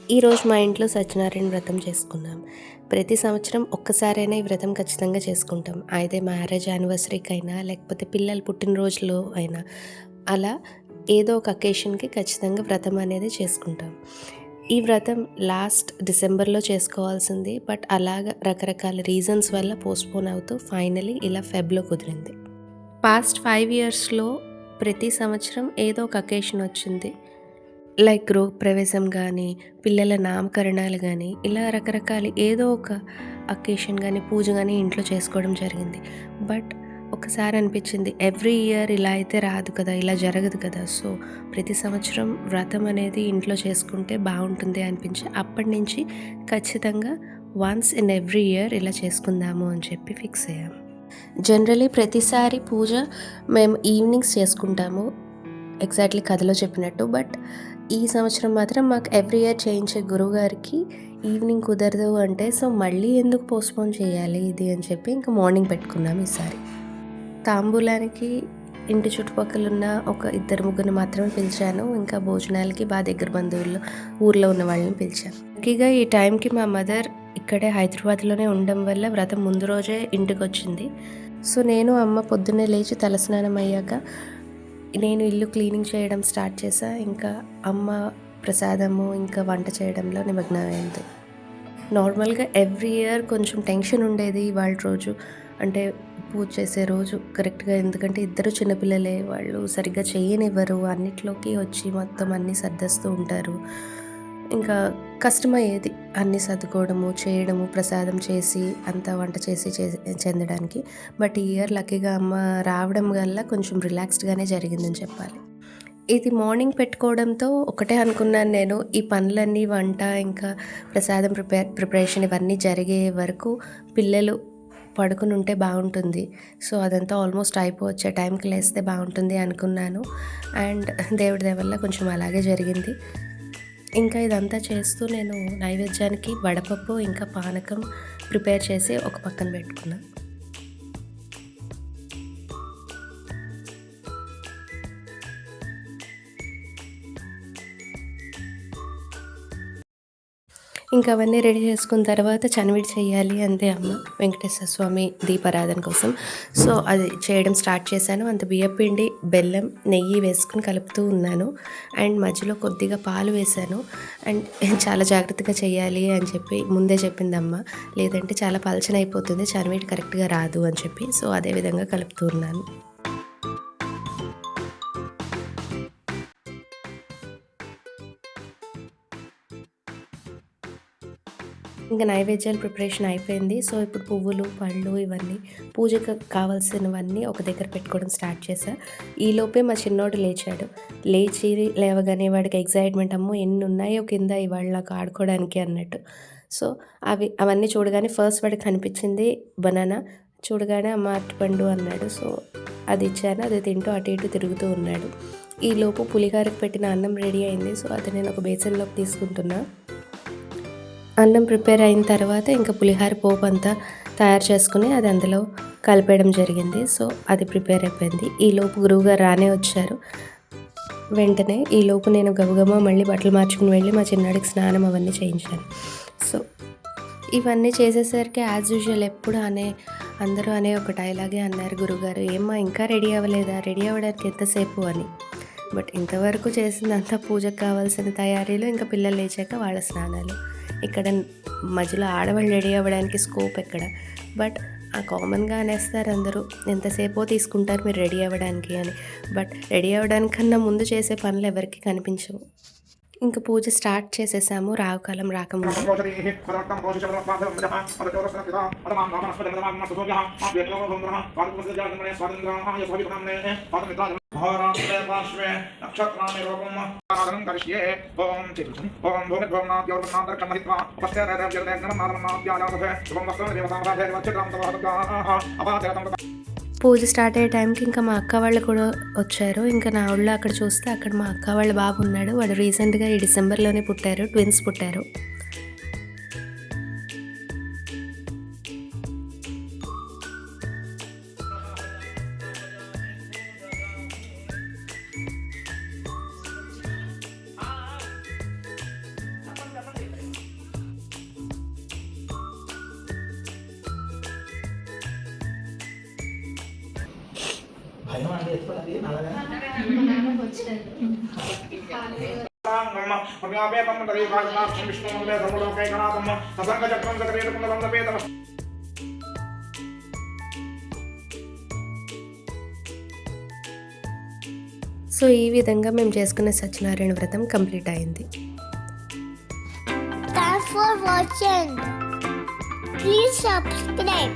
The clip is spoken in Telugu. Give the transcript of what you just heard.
ఈరోజు మా ఇంట్లో సత్యనారాయణ వ్రతం చేసుకున్నాం. ప్రతి సంవత్సరం ఒక్కసారైనా ఈ వ్రతం ఖచ్చితంగా చేసుకుంటాం. అయితే మ్యారేజ్ యానివర్సరీకైనా, లేకపోతే పిల్లల పుట్టినరోజులో అయినా, అలా ఏదో ఒక అకేషన్‌కి ఖచ్చితంగా వ్రతం అనేది చేసుకుంటాం. ఈ వ్రతం లాస్ట్ డిసెంబర్‌లో చేసుకోవాల్సింది. బట్ అలాగా రకరకాల రీజన్స్ వల్ల పోస్ట్‌పోన్ అవుతూ ఫైనల్లీ ఇలా ఫెబ్‌లో కుదిరింది. పాస్ట్ 5 ఇయర్స్‌లో ప్రతి సంవత్సరం ఏదో ఒక అకేషన్ వచ్చింది. లైక్ గృహప్రవేశం గానీ, పిల్లల నామకరణాలు గానీ, ఇలా రకరకాల ఏదో ఒక అకేషన్ గానీ, పూజ గానీ ఇంట్లో చేసుకోవడం జరిగింది. బట్ ఒకసారి అనిపించింది ఎవ్రీ ఇయర్ ఇలా అయితే రాదు కదా! ఇలా జరగదు కదా! సో, ప్రతి సంవత్సరం వ్రతం అనేది ఇంట్లో చేసుకుంటే బావుంటుంది అనిపించి అప్పటినుంచి ఖచ్చితంగా వన్స్ ఇన్ ఎవ్రీ ఇయర్ ఇలా చేసుకుందాము అని చెప్పి ఫిక్స్ అయ్యాము. జనరల్లీ ప్రతిసారి పూజ మేము ఈవినింగ్స్ చేసుకుంటాము. ఎగ్జాక్ట్‌లీ కథలో చెప్పినట్టు. బట్ ఈ సంవత్సరం మాత్రం మాకు ఎవ్రీ ఇయర్ చేయించే గురువుగారికి ఈవినింగ్ కుదరదు అంటే, సో మళ్ళీ ఎందుకు పోస్ట్‌పోన్ చేయాలి ఇది అని చెప్పి ఇంక మార్నింగ్ పెట్టుకున్నాం ఈసారి. తాంబూలానికి ఇంటి చుట్టుపక్కలున్న ఒక ఇద్దరు ముగ్గురిని మాత్రమే పిలిచాను. ఇంకా భోజనాలకి దగ్గర బంధువులు, ఊర్లో ఉన్న వాళ్ళని పిలిచాను. లక్కీగా ఈ టైంకి మా మదర్ ఇక్కడే హైదరాబాద్‌లోనే ఉండడం వల్ల వ్రతం ముందు రోజే ఇంటికొచ్చింది. సో నేను, అమ్మ పొద్దున్నే లేచి తలస్నానం అయ్యాక నేను ఇల్లు క్లీనింగ్ చేయడం స్టార్ట్ చేశా. ఇంకా అమ్మ ప్రసాదము, ఇంకా వంట చేయడంలో నిమగ్నమైంది. నార్మల్‌గా ఎవ్రీ ఇయర్ కొంచెం టెన్షన్ ఉండేది ఇవాళ రోజు. అంటే పూజ చేసే రోజు కరెక్ట్‌గా, ఎందుకంటే ఇద్దరు చిన్నపిల్లలే, వాళ్ళు సరిగ్గా చెయ్యనివ్వరు. అన్నిట్లోకి వచ్చి మొత్తం అన్నీ సర్దేస్తూ ఉంటారు. ఇంకా కష్టమయ్యేది అన్నీ సర్దుకోవడము, చేయడము, ప్రసాదం చేసి అంతా వంట చేసి చెందడానికి. బట్ ఈ ఇయర్ లక్కీగా అమ్మ రావడం వల్ల కొంచెం రిలాక్స్డ్‌గానే జరిగిందని చెప్పాలి. ఇది మార్నింగ్ పెట్టుకోవడంతో ఒకటే అనుకున్నాను నేను, ఈ పనులన్నీ వంట, ఇంకా ప్రసాదం ప్రిపరేషన్ ఇవన్నీ జరిగే వరకు పిల్లలు పడుకుని ఉంటే బాగుంటుంది. సో అదంతా ఆల్మోస్ట్ అయిపోవచ్చే టైంకి లేస్తే బాగుంటుంది అనుకున్నాను. అండ్ దేవుడి దయ వల్ల కొంచెం అలాగే జరిగింది. ఇంకా ఇదంతా చేస్తూ నేను నైవేద్యానికి వడపప్పు, ఇంకా పానకం ప్రిపేర్ చేసి ఒక పక్కన పెట్టుకున్నా. ఇంకా అవన్నీ రెడీ చేసుకున్న తర్వాత చనివిడి చేయాలి అంతే అమ్మ, వెంకటేశ్వర స్వామి దీపారాధన కోసం. సో అది చేయడం స్టార్ట్ చేశాను. అంత బియ్యపిండి, బెల్లం, నెయ్యి వేసుకుని కలుపుతూ ఉన్నాను. అండ్ మధ్యలో కొద్దిగా పాలు వేశాను. అండ్ చాలా జాగ్రత్తగా చేయాలి అని చెప్పి ముందే చెప్పిందమ్మ. లేదంటే చాలా పలచనైపోతుంది, చనివిడి కరెక్ట్‌గా రాదు అని చెప్పి. సో అదే విధంగా కలుపుతూ ఉన్నాను. ఇంక నైవేద్యాల ప్రిపరేషన్ అయిపోయింది. సో ఇప్పుడు పువ్వులు, పళ్ళు ఇవన్నీ పూజకు కావాల్సినవన్నీ ఒక దగ్గర పెట్టుకోవడం స్టార్ట్ చేశా. ఈలోపే మా చిన్నోడు లేచాడు. లేచి లేవగానే వాడికి ఎక్సైట్‌మెంట్, అమ్మో! ఎన్నున్నాయో కింద ఇవాళ నాకు ఆడుకోవడానికి అన్నట్టు. సో అవన్నీ చూడగానే ఫస్ట్ వాడికి కనిపించింది బనానా. చూడగానే అమ్మ అరటిపండు అన్నాడు. సో అది ఇచ్చాను. అది తింటూ అటు ఇటు తిరుగుతూ ఉన్నాడు. ఈలోపు పులిహోరకి పెట్టిన అన్నం రెడీ అయింది. సో అది నేను ఒక బేసిన్‌లోకి తీసుకుంటున్నా. అన్నం ప్రిపేర్ అయిన తర్వాత ఇంకా పులిహోర పోపు అంతా తయారు చేసుకుని అది అందులో కలిపేయడం జరిగింది. సో అది ప్రిపేర్ అయిపోయింది. ఈలోపు గురువుగారు రానే వచ్చారు. వెంటనే ఈలోపు నేను గబగబా మళ్ళీ బట్టలు మార్చుకుని వెళ్ళి మా చిన్నాడికి స్నానం అవన్నీ చేయించాను. సో ఇవన్నీ చేసేసరికి యాజ్ యూజువల్ ఎప్పుడు అందరూ అనే ఒక డైలాగే అన్నారు గురువుగారు, "ఏమ్మా ఇంకా రెడీ అవ్వలేదా? రెడీ అవ్వడానికి ఎంతసేపు" అని. బట్ ఇంతవరకు చేసిందంతా పూజకు కావాల్సిన తయారీలు, ఇంకా పిల్లలు లేచాక వాళ్ళ స్నానాలు. ఇక్కడ మధ్యలో ఆడవాళ్ళు రెడీ అవ్వడానికి స్కోప్ ఎక్కడ? బట్ కామన్‌గా అనేస్తారు అందరూ, ఎంతసేపో తీసుకుంటారు మీరు రెడీ అవ్వడానికి అని. బట్ రెడీ అవ్వడానికన్నా ముందు చేసే పనులు ఎవరికీ కనిపించవు. ఇంక పూజ స్టార్ట్ చేసేసాము రావుకాలం రాకముందే. అహోరాత్రే పార్శ్వే నక్షత్రాన్ని రూపం ఆరాధనం కరిష్యే. ఓం శ్రీకృష్ణ ఓం భూమిర్భోమ్నాథ్ యోర్నాథర్కం మహిత్వా ఉపస్థితేర్దేవనాథమనాథ్యానాథే శుభం వస్త్రం దేవతామరాధే వచ్చేట్రాంతవాహకాః అపాచేతం. పూజ స్టార్ట్ అయ్యే టైంకి ఇంకా మా అక్క వాళ్ళు కూడా వచ్చారు. ఇంకా నా ఊళ్ళో అక్కడ చూస్తే అక్కడ మా అక్క వాళ్ళ బాబు ఉన్నాడు. వాడు రీసెంట్‌గా ఈ డిసెంబర్‌లోనే పుట్టారు. ట్విన్స్ పుట్టారు. అయినా వంట చేసుకోవాలి నల్లగా పుణ్యాపేతం దైవాగ్నాక్షం విష్ణుం వేదములోకైకనాథం ససంగచక్రం సకరేతుకుండలం సపేతం. సో ఈ విధంగా మేము చేసుకునే సత్యనారాయణ వ్రతం కంప్లీట్ అయింది. Thanks for watching. Please subscribe.